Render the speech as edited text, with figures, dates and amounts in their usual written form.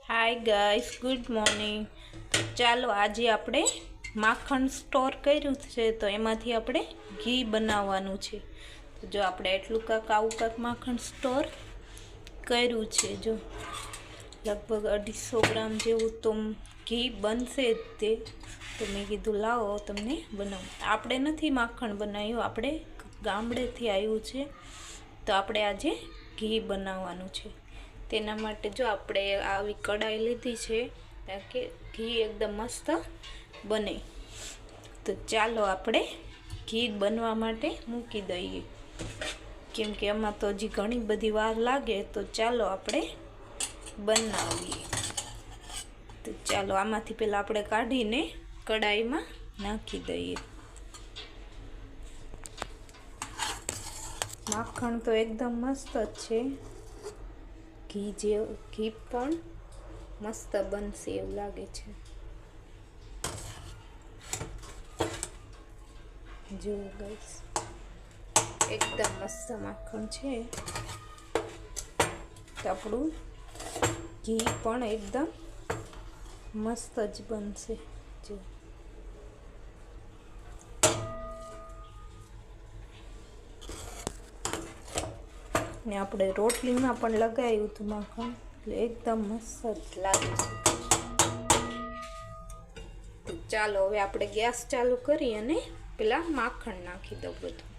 Hi guys, good morning. ચાલો આજે આપણે માખણ સ્ટોર કર્યું છે તો એમાંથી આપણે ઘી બનાવવાનું છે. તો જો આપણે એટલું આવું માખણ સ્ટોર કર્યું છે. જો લગભગ 250 ગ્રામ જેવું તો ઘી બનશે જ તે. તો મેં કીધું લાવો તમને બનાવું. આપણે નથી માખણ બનાવ્યું, આપણે ગામડેથી આવ્યું છે તો આપણે આજે ઘી બનાવવાનું છે. તેના માટે જો આપણે આવી કઢાઈ લીધી છે કે ઘી એકદમ મસ્ત બને. તો ચાલો આપણે ઘી બનવા માટે મૂકી દઈએ, કેમ કે એમાં તો હજી ઘણી બધી વાર લાગે. તો ચાલો આપણે બનાવીએ. તો ચાલો આમાંથી પહેલાં આપણે કાઢીને કઢાઈમાં નાખી દઈએ. માખણ તો એકદમ મસ્ત જ છે, ઘી પણ મસ્ત બનશે એવું લાગે છે. જો ગાઈસ, એકદમ મસ્ત માખણ છે. તો આપણું ઘી પણ એકદમ મસ્ત જ બનશે. જો ને આપણે રોટલીમાં પણ લગાવ્યું હતું માખણ, એટલે એકદમ મસ્ત જ લાગે છે. તો ચાલો હવે આપણે ગેસ ચાલુ કરી અને પેલા માખણ નાખી દઉં બધું.